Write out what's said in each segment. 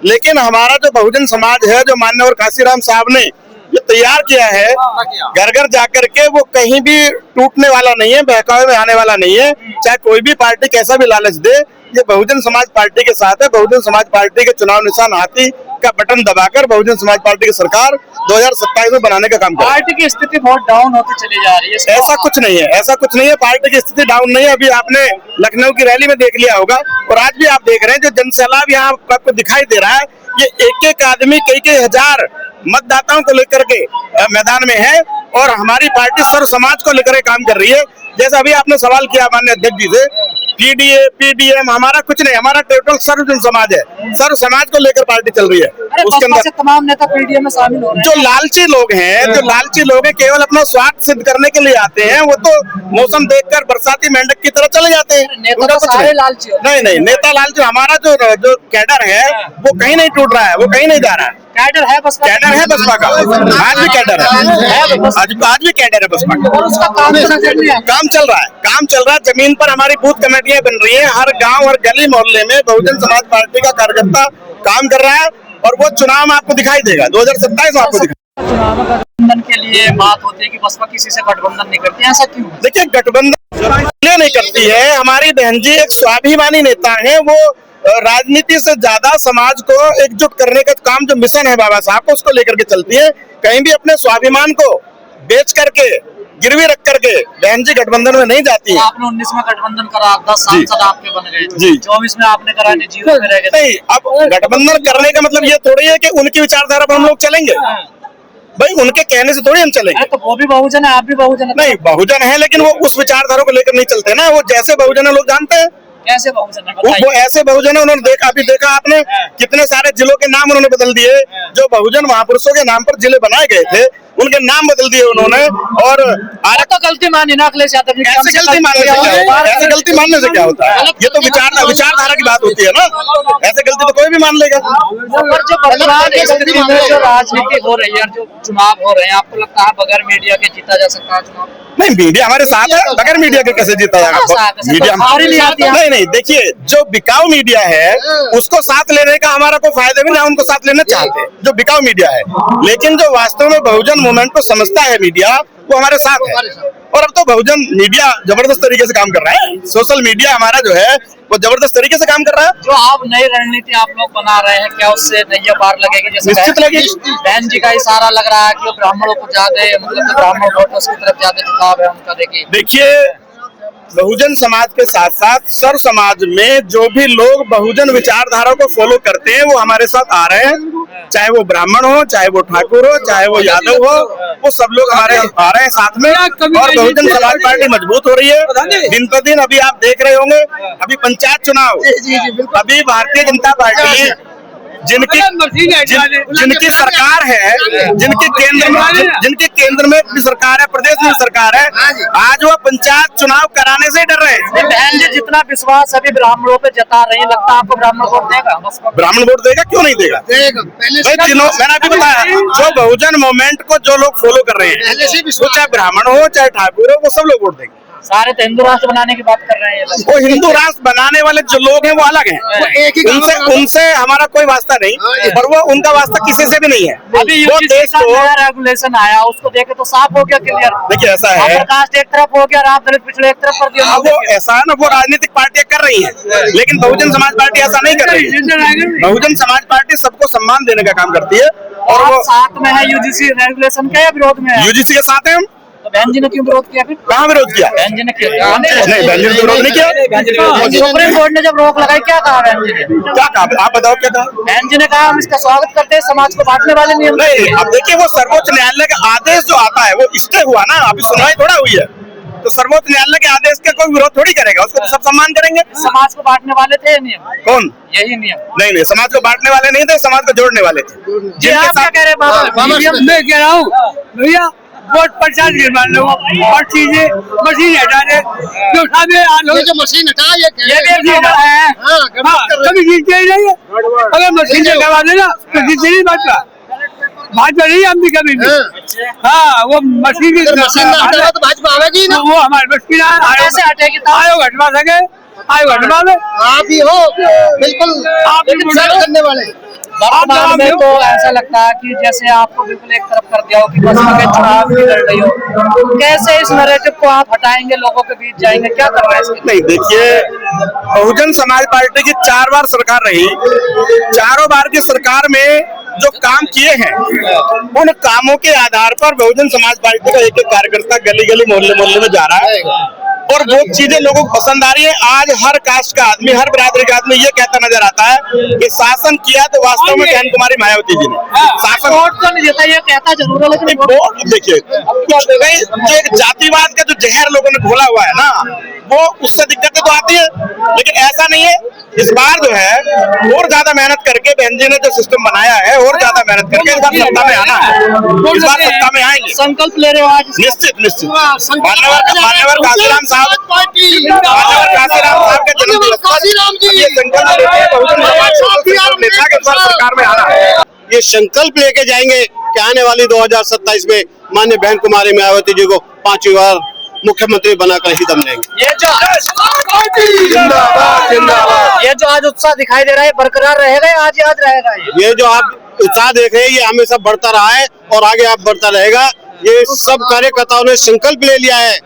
लेकिन हमारा जो बहुजन समाज है, जो माननीय काशीराम साहब ने जो तैयार किया है, घर घर जाकर के, वो कहीं भी टूटने वाला नहीं है, बहकावे में आने वाला नहीं है। चाहे कोई भी पार्टी कैसा भी लालच दे, ये बहुजन समाज पार्टी के साथ है। बहुजन समाज पार्टी के चुनाव निशान हाथी का बटन दबाकर बहुजन समाज पार्टी की सरकार 2027 में बनाने का काम कर। पार्टी की स्थिति बहुत डाउन होती चली जा रही है। ऐसा कुछ नहीं है, ऐसा कुछ नहीं है। पार्टी की स्थिति डाउन नहीं है। अभी आपने लखनऊ की रैली में देख लिया होगा, और आज भी आप देख रहे हैं जो जनसैलाब यहाँ आपको दिखाई दे रहा है, ये एक एक आदमी कई हजार मतदाताओं को लेकर के मैदान में है, और हमारी पार्टी सर्व समाज को लेकर काम कर रही है। जैसा अभी आपने सवाल किया माननीय अध्यक्ष जी से, पीडीए पीडीएम हमारा कुछ नहीं, हमारा टोटल सर्वजन समाज है। सर्व समाज को लेकर पार्टी चल रही है। उसके अंदर तमाम नेता पीडीएम में शामिल हो रहे हैं। जो लालची लोग हैं, जो लालची लोग हैं, केवल अपना स्वार्थ सिद्ध करने के लिए आते हैं, वो तो मौसम देखकर बरसाती मेंढक की तरह चले जाते हैं। नेता तो सारे लालची नहीं, नेता लालची। हमारा जो कैडर है वो कहीं नहीं टूट रहा है, वो कहीं नहीं जा रहा है। कैडर है बसपा, कैडर है बसपा का, आज भी कैडर है, आज भी कैडर है बसपा का। और उसका काम चल रहा है, काम चल रहा है। जमीन पर हमारी बूथ कमेटियां बन रही हैं, हर गांव और गली मोहल्ले में बहुजन समाज पार्टी का कार्यकर्ता काम कर रहा है, और वो चुनाव में आपको दिखाई देगा 2027 में आपको दिखाई। चुनाव में गठबंधन के लिए बात होती है कि बसपा किसी से गठबंधन नहीं करती, ऐसा क्यों? देखिए, गठबंधन नहीं करती है। हमारी बहन जी एक स्वाभिमानी नेता है, वो राजनीति से ज्यादा समाज को एकजुट करने का काम, जो मिशन है बाबा साहब को, उसको लेकर के चलती है। कहीं भी अपने स्वाभिमान को बेच करके, गिरवी रख करके बहन जी गठबंधन में नहीं जाती है। आपने 19 में गठबंधन करा, 10 सांसद आपके बन गए जी, 24 में आपने करा, 0 में रह गए। नहीं, अब गठबंधन करने का मतलब ये थोड़ी है कि उनकी विचारधारा पर हम लोग चलेंगे। भाई उनके कहने से थोड़ी हम चलेंगे। तो वो भी बहुजन है, आप भी बहुजन है। नहीं, बहुजन है, लेकिन वो उस विचारधारा को लेकर नहीं चलते ना। वो जैसे बहुजन है लोग जानते हैं, कैसे बहुजन है वो ऐसे बहुजन है। उन्होंने देखा, अभी देखा आपने कितने सारे जिलों के नाम उन्होंने बदल दिए। जो बहुजन महापुरुषों के नाम पर जिले बनाए गए थे, उनके नाम बदल दिए उन्होंने। और तो गलती मानी ना अखिलेश यादव जी। ऐसे गलती मानने से क्या होता है? ऐसे गलती मानने से क्या होता है? ये तो विचारधारा की बात होती है ना। ऐसे गलती तो कोई भी मान लेगा। और जो वर्तमान स्थिति में जो राजनीति हो रही है, जो चुनाव हो रहे हैं, आपको लगता है बगैर मीडिया के जीता जा सकता है चुनाव? नहीं, मीडिया हमारे साथ है, बगैर मीडिया के कैसे जीता जाएगा? मीडिया नहीं, देखिए, जो बिकाऊ मीडिया है उसको साथ लेने का हमारा कोई फायदा भी नहीं, उनको साथ लेना चाहते जो बिकाऊ मीडिया है। लेकिन जो वास्तव में बहुजन मूवमेंट को समझता है मीडिया, वो हमारे साथ है। और अब तो बहुजन मीडिया जबरदस्त तरीके से काम कर रहा है। सोशल मीडिया हमारा जो है वो जबरदस्त तरीके से काम कर रहा है। जो आप नई रणनीति आप लोग बना रहे हैं, क्या उससे नैया पार लगेगी? जैसे निश्चित लगेगी। बहन जी का इशारा लग रहा है कि ब्राह्मणों को ज्यादा, मतलब ब्राह्मण वोटर्स की तरफ ज्यादा झुकाव है उनका। देखिए, बहुजन समाज के साथ साथ सर्व समाज में जो भी लोग बहुजन विचारधारा को फॉलो करते हैं, वो हमारे साथ आ रहे हैं। चाहे वो ब्राह्मण हो, चाहे वो ठाकुर हो, चाहे वो यादव हो, वो सब लोग हमारे आ रहे हैं साथ में। और बहुजन समाज पार्टी मजबूत हो रही है दिन पर दिन। अभी आप देख रहे होंगे, अभी पंचायत चुनाव, अभी भारतीय जनता पार्टी जिनकी सरकार है, जिनके केंद्र में भी सरकार है, प्रदेश में सरकार है, आज वो पंचायत चुनाव कराने से डर रहे हैं। बहन जी जितना विश्वास अभी ब्राह्मणों पे जता रही है, लगता है आपको ब्राह्मण वोट देगा? ब्राह्मण वोट देगा, क्यों नहीं देगा? मैंने अभी बताया, जो बहुजन मूवमेंट को जो लोग फॉलो कर रहे हैं, वो चाहे ब्राह्मण हो, चाहे ठाकुर हो, वो सब लोग वोट देंगे। सारे तो हिंदू राष्ट्र बनाने की बात कर रहे हैं। वो हिंदू राष्ट्र बनाने वाले जो लोग हैं वो अलग हैं, उनसे हमारा कोई वास्ता नहीं, और वो उनका वास्ता किसी से भी नहीं है। अभी वो देश को रेगुलेशन आया, उसको देखे तो साफ हो गया, क्लियर। देखिए, ऐसा है, कास्ट एक तरफ हो गया, आप दलित पिछड़े एक तरफ कर दिया। वो ऐसा है ना, वो राजनीतिक पार्टियां कर रही है, लेकिन बहुजन समाज पार्टी ऐसा नहीं कर रही है। बहुजन समाज पार्टी सबको सम्मान देने का काम करती है। और वो साथ में है यूजीसी रेगुलेशन के, विरोध में है? यूजीसी के साथ है हम। तो बहन जी ने क्यों विरोध किया? फिर कहाँ विरोध किया? बहन जी ने किया नहीं, बहन जी ने विरोध नहीं किया। सुप्रीम कोर्ट ने जब रोक लगाई, क्या कहा बहन जी ने? क्या कहा? आप बताओ क्या कहा? बहन जी ने कहा हम इसका स्वागत करते हैं, समाज को बांटने वाले नियम नहीं। अब देखिए, वो सर्वोच्च न्यायालय का आदेश जो आता है वो स्टे हुआ ना, अभी सुनवाई थोड़ा हुई है, तो सर्वोच्च न्यायालय के आदेश का कोई विरोध थोड़ी करेगा, उसको सब सम्मान करेंगे। समाज को बांटने वाले थे नियम? कौन? यही नियम। नहीं, समाज को बांटने वाले नहीं थे, समाज को जोड़ने वाले थे। क्या कह रहे हैं? मैं कह रहा हूँ भैया, वोट 50 गिरवा लो और चीजें मशीन हटा दे, जो मशीन हटा, ये कभी जीतते ही नहीं है। अगर मशीन हटवा देना तो जीतते नहीं भाजपा नहीं, हम भी कभी नहीं। हाँ, वो मशीन हटावा तो भाजपा आवेगी ना, वो हमारे मशीन आयोग हटवा सके, आयोग हटवा दे। आप ही हो बिल्कुल, आप करने वाले। वर्तमान में तो ऐसा लगता है कि जैसे आपको बिल्कुल एक तरफ कर दिया हो कि बसपा के चुनाव की लड़ रही हो, कैसे इस नैरेटिव को आप हटाएंगे, लोगों के बीच जाएंगे, क्या कर रहे हैं इसके? नहीं, देखिए, बहुजन समाज पार्टी की 4 बार सरकार रही, चारों बार की सरकार में जो काम किए हैं उन कामों के आधार पर बहुजन समाज पार्टी का एक एक कार्यकर्ता गली गली मोहल्ले मोहल्ले में जा रहा है और वो चीजें लोगों को पसंद आ रही है। आज हर कास्ट का आदमी, हर बिरादरी का आदमी ये कहता नजर आता है कि शासन किया तो वास्तव में बहन कुमारी मायावती जी ने शासन। वोट तो नहीं देता, ये कहता जरूर है, लेकिन वो देखिए, जो एक जातिवाद का जो जहर लोगों ने घोला हुआ है ना, वो उससे दिक्कतें तो आती है, लेकिन ऐसा नहीं है। इस बार जो है और ज्यादा मेहनत करके बहन जी ने जो सिस्टम बनाया है और ज्यादा मेहनत करके इस बार सत्ता में आना है, इस बार सत्ता में आएंगे। संकल्प ले रहे हो आज? निश्चित निश्चित। मान्यवर काशीराम साहब का जन्मदिन पर ये संकल्प लेते हैं बहुजन समाज संकल्प लेता है कि इस बार सरकार में आना है। ये संकल्प लेके जाएंगे कि आने वाली 2027 में माननीय बहन कुमारी मायावती जी को 5वीं बार मुख्यमंत्री बनाकर ही दम लेंगे। ये जो आज उत्साह दिखाई दे रहा है बरकरार रहेगा या आज रहेगा? ये जो आप उत्साह देख रहे हैं ये हमेशा बढ़ता रहा है और आगे आप बढ़ता रहेगा। ये सब कार्यकर्ताओं ने संकल्प ले लिया है।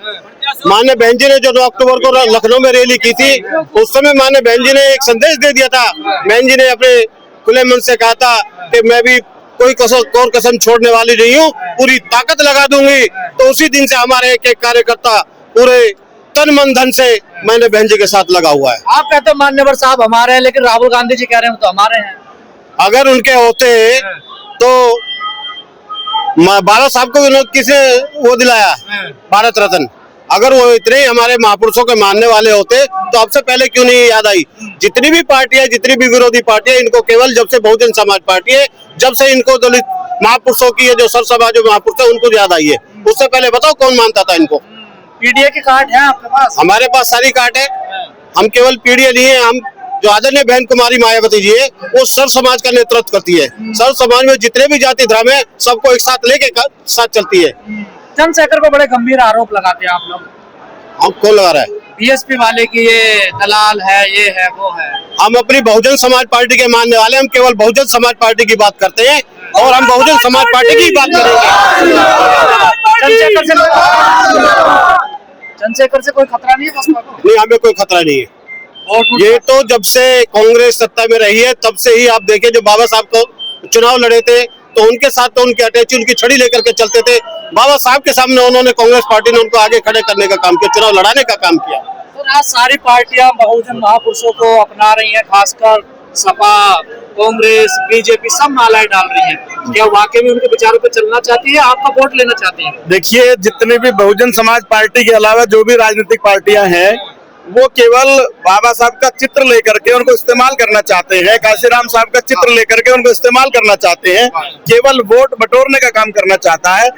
माननीय बहन जी ने जो 9 अक्टूबर को लखनऊ में रैली की थी, उस समय माननीय बहन जी ने एक संदेश दे दिया था। बहन जी ने अपने खुले मन से कहा था कि मैं भी कोई कसम छोड़ने वाली नहीं हूँ, पूरी ताकत लगा दूंगी। तो उसी दिन से हमारे एक एक कार्यकर्ता पूरे तन मन धन से मैंने बहन जी के साथ लगा हुआ है। आप कहते हो मान्यवर साहब हमारे हैं, लेकिन राहुल गांधी जी कह रहे हैं तो हमारे हैं। अगर उनके होते तो बाबा साहब को उन्होंने किसे वो दिलाया भारत रत्न। अगर वो इतने ही हमारे महापुरुषों के मानने वाले होते तो अब से पहले क्यों नहीं याद आई? जितनी भी पार्टियां, जितनी भी विरोधी पार्टियां, इनको केवल जब से बहुजन समाज पार्टी है, जब से इनको दलित महापुरुषों की जो सर समाज महापुरुष है उनको याद आई है। उससे पहले बताओ कौन मानता था इनको? पीडीए की कार्ड है आपके पास? हमारे पास सारी कार्ड है। हम केवल पीडीए नहीं है, हम जो आदरणीय बहन कुमारी मायावती जी है वो सर समाज का नेतृत्व करती है। सर समाज में जितने भी जाति धर्म है सबको एक साथ लेके साथ चलती है। चंद्रशेखर को बड़े गंभीर आरोप लगाते हैं आप लोग। हम कौन लगा रहा है? बीएसपी वाले की ये दलाल है, ये है, वो है। हम अपनी बहुजन समाज पार्टी के मानने वाले, हम केवल बहुजन समाज पार्टी की बात करते हैं और हम बहुजन समाज पार्टी की बात करेंगे। चंद्रशेखर से कोई खतरा नहीं है बसपा को? नहीं, हमें कोई खतरा नहीं है। ये तो जब से कांग्रेस सत्ता में रही है तब से ही आप देखें, जो बाबा साहब को चुनाव लड़े थे तो उनके साथ तो उनकी अटैची, उनकी छड़ी लेकर के चलते थे। बाबा साहब के सामने उन्होंने, कांग्रेस पार्टी ने उनको आगे खड़े करने का काम किया, चुनाव लड़ाने का काम किया। तो आज सारी पार्टियां बहुजन महापुरुषों को अपना रही हैं, खासकर सपा, कांग्रेस, बीजेपी सब मालाएं डाल रही हैं। क्या वाकई में उनके विचारों पे चलना चाहती है, आपका वोट लेना चाहती है? देखिए, जितने भी बहुजन समाज पार्टी के अलावा जो भी राजनीतिक पार्टियां हैं वो केवल बाबा साहब का चित्र लेकर के उनको इस्तेमाल करना चाहते हैं, काशीराम साहब का चित्र लेकर के उनको इस्तेमाल करना चाहते हैं, केवल वोट बटोरने का काम करना चाहता है।